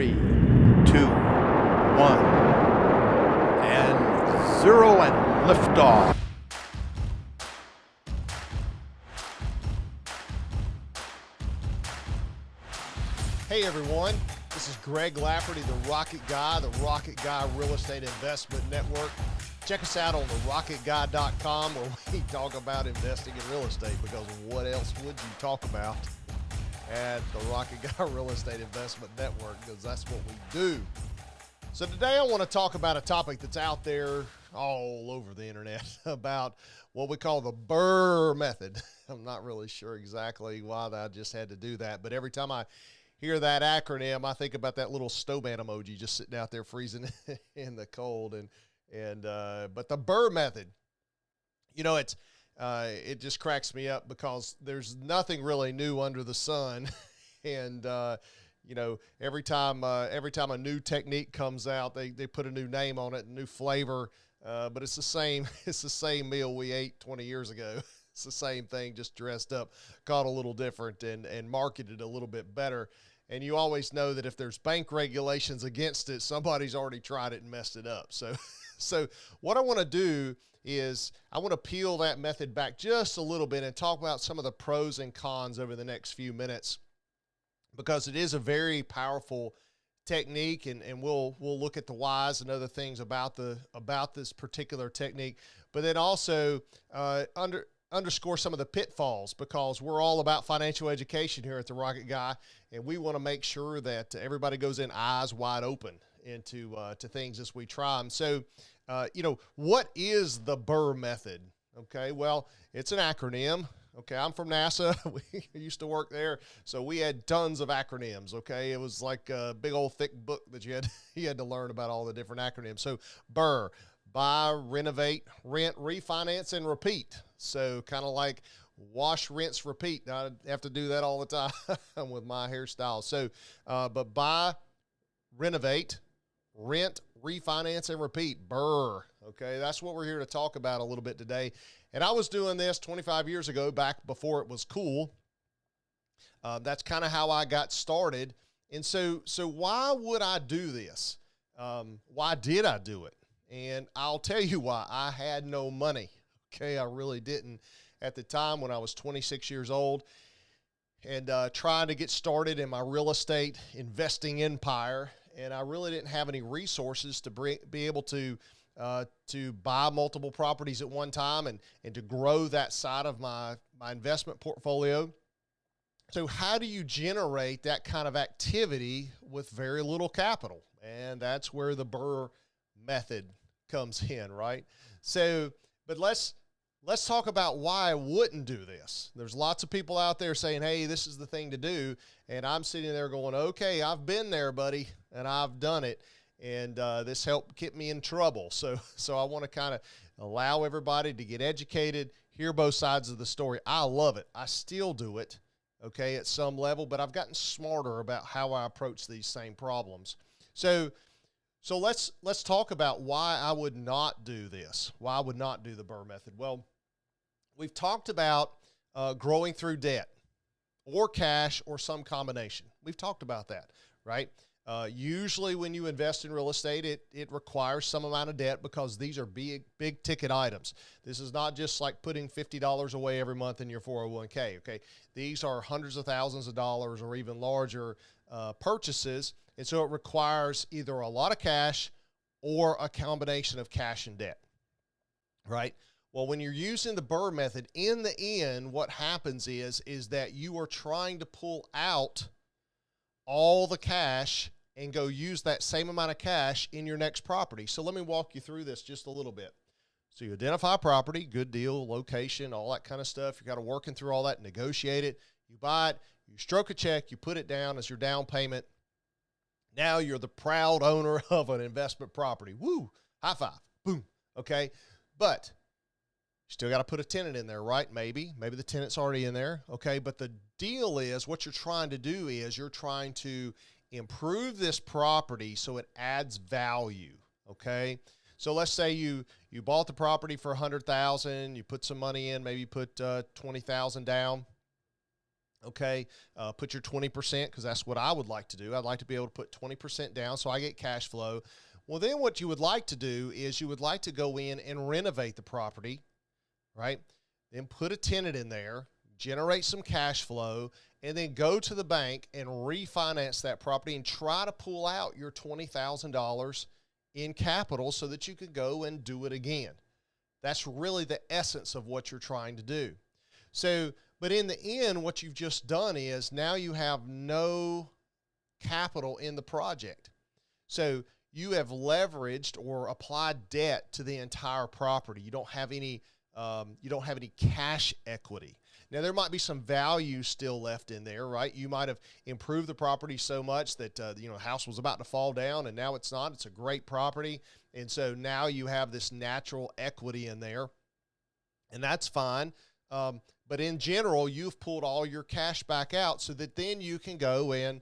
3, 2, 1, and 0, and liftoff. Hey everyone, this is Greg Lafferty, the Rocket Guy, the Rocket Guy Real Estate Investment Network. Check us out on therocketguy.com where we talk about investing in real estate, because what else would you talk about at the Rocket Guy Real Estate Investment Network, because that's what we do. So today I want to talk about a topic that's out there all over the internet about what we call the BRRRR Method. I'm not really sure exactly why I just had to do that, but every time I hear that acronym, I think about that little snowman emoji just sitting out there freezing in the cold. But the BRRRR Method, you know, it just cracks me up because there's nothing really new under the sun. And, you know, every time a new technique comes out, they put a new name on it, a new flavor. But it's the same meal we ate 20 years ago. It's the same thing, just dressed up, called a little different and marketed a little bit better. And you always know that if there's bank regulations against it, somebody's already tried it and messed it up. So what I want to do is I want to peel that method back just a little bit and talk about some of the pros and cons over the next few minutes, because it is a very powerful technique, and we'll look at the whys and other things about this particular technique, but then also underscore some of the pitfalls, because we're all about financial education here at the Rocket Guy, and we want to make sure that everybody goes in eyes wide open into to things as we try them. So, you know, what is the BRRRR Method? Okay, well, it's an acronym. Okay, I'm from NASA. We used to work there, so we had tons of acronyms. Okay, it was like a big old thick book that you had to learn about all the different acronyms. So BRRRR: buy, renovate, rent, refinance, and repeat. So kind of like wash, rinse, repeat. I have to do that all the time with my hairstyle. So, but buy, renovate, rent, refinance, and repeat. BRRRR. Okay, that's what we're here to talk about a little bit today. And I was doing this 25 years ago, back before it was cool. That's kind of how I got started. And so why would I do this? Why did I do it? And I'll tell you why. I had no money. Okay, I really didn't at the time when I was 26 years old and trying to get started in my real estate investing empire. And I really didn't have any resources to be able to buy multiple properties at one time and to grow that side of my investment portfolio. So how do you generate that kind of activity with very little capital? And that's where the BRRRR Method comes in, right? So, but let's talk about why I wouldn't do this. There's lots of people out there saying, hey, this is the thing to do. And I'm sitting there going, okay, I've been there, buddy, and I've done it. And this helped get me in trouble. So I want to kind of allow everybody to get educated, hear both sides of the story. I love it. I still do it, okay, at some level, but I've gotten smarter about how I approach these same problems. So let's talk about why I would not do this, why I would not do the BRRRR Method. Well, we've talked about growing through debt or cash or some combination. We've talked about that, right? Usually when you invest in real estate, it requires some amount of debt, because these are big ticket items. This is not just like putting $50 away every month in your 401k, okay? These are hundreds of thousands of dollars or even larger purchases, and so it requires either a lot of cash or a combination of cash and debt, right? Well, when you're using the BRRRR Method, in the end, what happens is that you are trying to pull out all the cash and go use that same amount of cash in your next property. So let me walk you through this just a little bit. So you identify a property, good deal, location, all that kind of stuff. You got to working through all that, negotiate it. You buy it, you stroke a check, you put it down as your down payment. Now you're the proud owner of an investment property. Woo, high five, boom, okay? But still got to put a tenant in there, right? Maybe the tenant's already in there, okay? But the deal is, what you're trying to do is you're trying to improve this property so it adds value, okay? So let's say you bought the property for $100,000, you put some money in, maybe you put $20,000 down, Okay, put your 20% because that's what I would like to do. I'd like to be able to put 20% down so I get cash flow. Well, then what you would like to do is you would like to go in and renovate the property, right? Then put a tenant in there, generate some cash flow, and then go to the bank and refinance that property and try to pull out your $20,000 in capital so that you can go and do it again. That's really the essence of what you're trying to do. So, but in the end, what you've just done is now you have no capital in the project. So you have leveraged or applied debt to the entire property. You don't have any cash equity. Now there might be some value still left in there, right? You might have improved the property so much that the house was about to fall down, and now it's not. It's a great property, and so now you have this natural equity in there, and that's fine. But in general, you've pulled all your cash back out so that then you can go and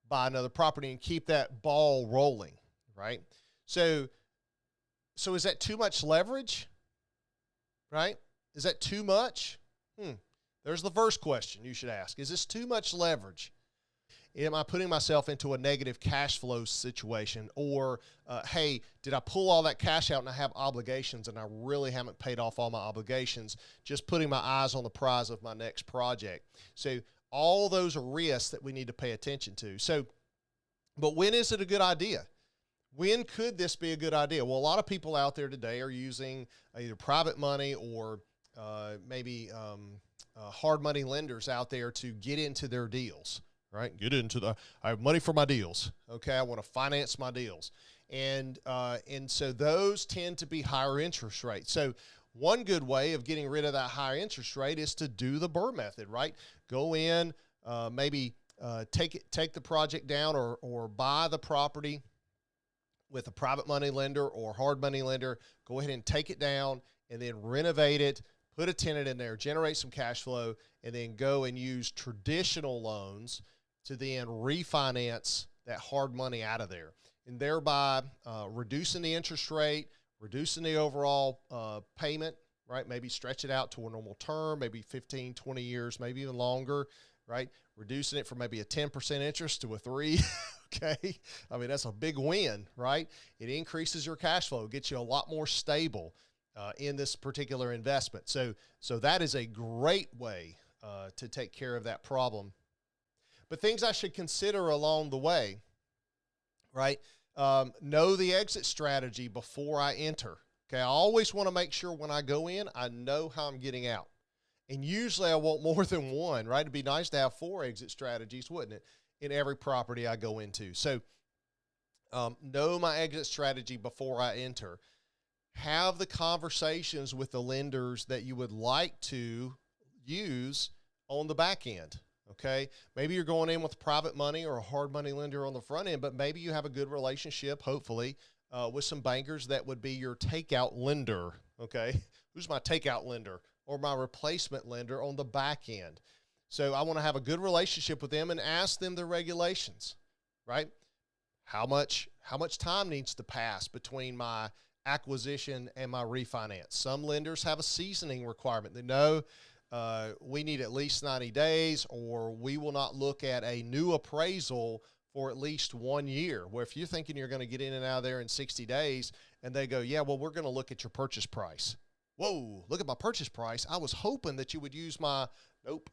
buy another property and keep that ball rolling, right? So is that too much leverage, right? Is that too much? There's the first question you should ask. Is this too much leverage? Am I putting myself into a negative cash flow situation? Or, hey, did I pull all that cash out and I have obligations and I really haven't paid off all my obligations, just putting my eyes on the prize of my next project? So all those are risks that we need to pay attention to. So, but when is it a good idea? When could this be a good idea? Well, a lot of people out there today are using either private money or maybe hard money lenders out there to get into their deals. Right? I have money for my deals. Okay. I want to finance my deals. And so those tend to be higher interest rates. So one good way of getting rid of that higher interest rate is to do the BRRRR method, right? Go in, maybe take the project down or buy the property with a private money lender or hard money lender. Go ahead and take it down and then renovate it, put a tenant in there, generate some cash flow, and then go and use traditional loans to then refinance that hard money out of there, and thereby reducing the interest rate, reducing the overall payment, right? Maybe stretch it out to a normal term, maybe 15, 20 years, maybe even longer, right? Reducing it from maybe a 10% interest to a 3%, okay? I mean, that's a big win, right? It increases your cash flow, gets you a lot more stable in this particular investment. So that is a great way to take care of that problem. But things I should consider along the way, right? Know the exit strategy before I enter. Okay, I always want to make sure when I go in, I know how I'm getting out. And usually I want more than one, right? It'd be nice to have 4 exit strategies, wouldn't it, in every property I go into. So know my exit strategy before I enter. Have the conversations with the lenders that you would like to use on the back end. Okay, maybe you're going in with private money or a hard money lender on the front end, but maybe you have a good relationship, hopefully, with some bankers that would be your takeout lender. Okay, who's my takeout lender or my replacement lender on the back end? So I want to have a good relationship with them and ask them the regulations, right? How much time needs to pass between my acquisition and my refinance? Some lenders have a seasoning requirement. They know we need at least 90 days, or we will not look at a new appraisal for at least 1 year. Where if you're thinking you're going to get in and out of there in 60 days and they go, yeah, well, we're going to look at your purchase price. Whoa, look at my purchase price. I was hoping that you would use my, nope,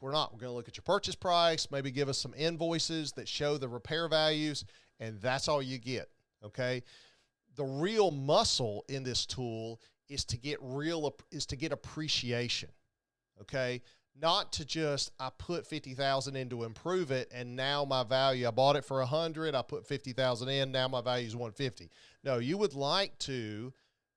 we're not. We're going to look at your purchase price, maybe give us some invoices that show the repair values, and that's all you get, okay? The real muscle in this tool is to get appreciation, okay? Not to just, I put 50,000 in to improve it, and now my value, I bought it for 100, I put 50,000 in, now my value is 150. No, you would like to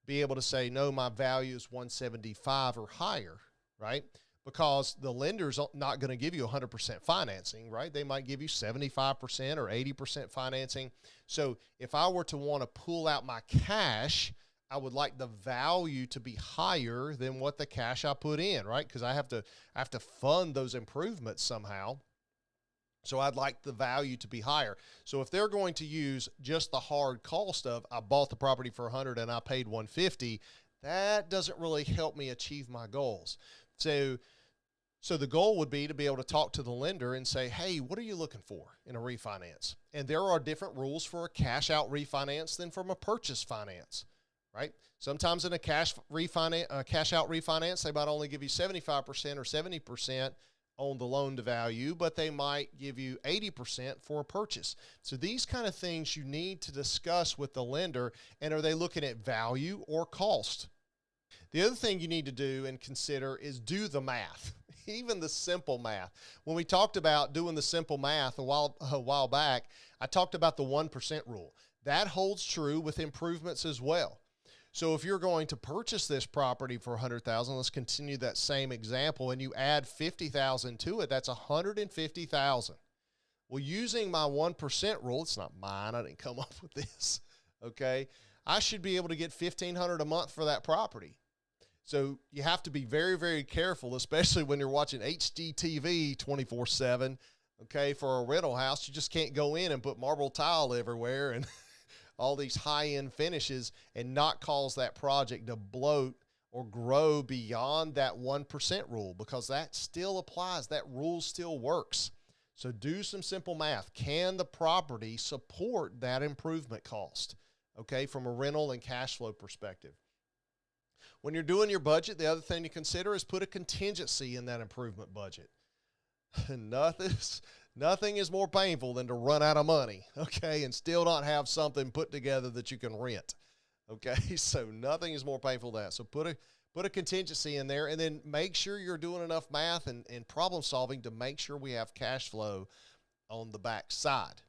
be able to say, no, my value is 175 or higher, right? Because the lender's not going to give you 100% financing, right? They might give you 75% or 80% financing. So if I were to want to pull out my cash, I would like the value to be higher than what the cash I put in, right? Because I have to fund those improvements somehow. So I'd like the value to be higher. So if they're going to use just the hard cost of, I bought the property for 100 and I paid 150, that doesn't really help me achieve my goals. So So the goal would be to be able to talk to the lender and say, hey, what are you looking for in a refinance? And there are different rules for a cash out refinance than from a purchase finance, right? Sometimes in a cash out refinance, they might only give you 75% or 70% on the loan to value, but they might give you 80% for a purchase. So these kind of things you need to discuss with the lender. And are they looking at value or cost? The other thing you need to do and consider is do the math, even the simple math. When we talked about doing the simple math a while back, I talked about the 1% rule. That holds true with improvements as well. So if you're going to purchase this property for $100,000, let's continue that same example, and you add $50,000 to it, that's $150,000. Well, using my 1% rule, it's not mine, I didn't come up with this, okay? I should be able to get $1,500 a month for that property. So you have to be very, very careful, especially when you're watching HGTV 24/7, okay? For a rental house, you just can't go in and put marble tile everywhere and all these high-end finishes and not cause that project to bloat or grow beyond that 1% rule, because that still applies. That rule still works. So do some simple math. Can the property support that improvement cost, okay, from a rental and cash flow perspective? When you're doing your budget, the other thing to consider is put a contingency in that improvement budget. Nothing is more painful than to run out of money, okay, and still not have something put together that you can rent, okay? So nothing is more painful than that. So put a contingency in there, and then make sure you're doing enough math and problem solving to make sure we have cash flow on the back side.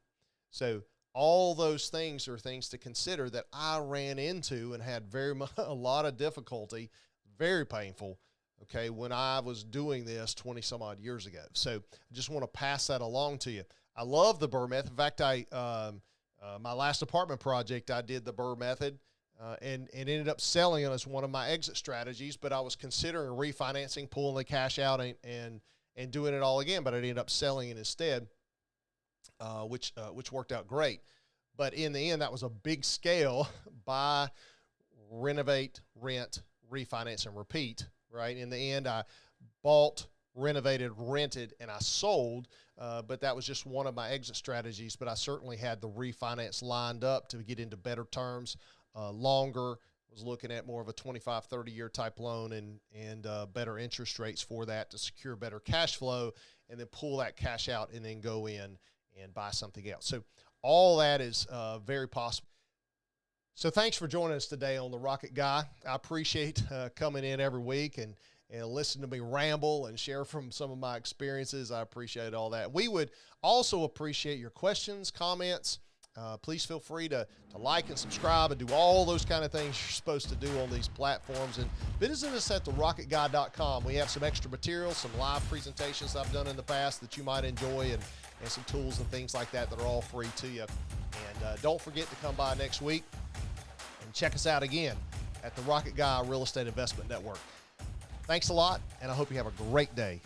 So all those things are things to consider that I ran into and had a lot of difficulty, very painful, okay, when I was doing this 20 some odd years ago. So I just want to pass that along to you. I love the BRRRR method. In fact, my last apartment project, I did the BRRRR method and ended up selling it as one of my exit strategies, but I was considering refinancing, pulling the cash out and doing it all again, but I ended up selling it instead, which worked out great. But in the end, that was a big scale: buy, renovate, rent, refinance, and repeat. Right. In the end, I bought, renovated, rented, and I sold. But that was just one of my exit strategies. But I certainly had the refinance lined up to get into better terms, longer. Was looking at more of a 25, 30-year type loan and better interest rates for that to secure better cash flow, and then pull that cash out and then go in and buy something else. So all that is very possible. So thanks for joining us today on The Rocket Guy. I appreciate coming in every week and listening to me ramble and share from some of my experiences. I appreciate all that. We would also appreciate your questions, comments. Please feel free to like and subscribe and do all those kind of things you're supposed to do on these platforms. And visit us at therocketguy.com. We have some extra materials, some live presentations I've done in the past that you might enjoy, and some tools and things like that are all free to you. And don't forget to come by next week and check us out again at the Rocket Guy Real Estate Investment Network. Thanks a lot, and I hope you have a great day.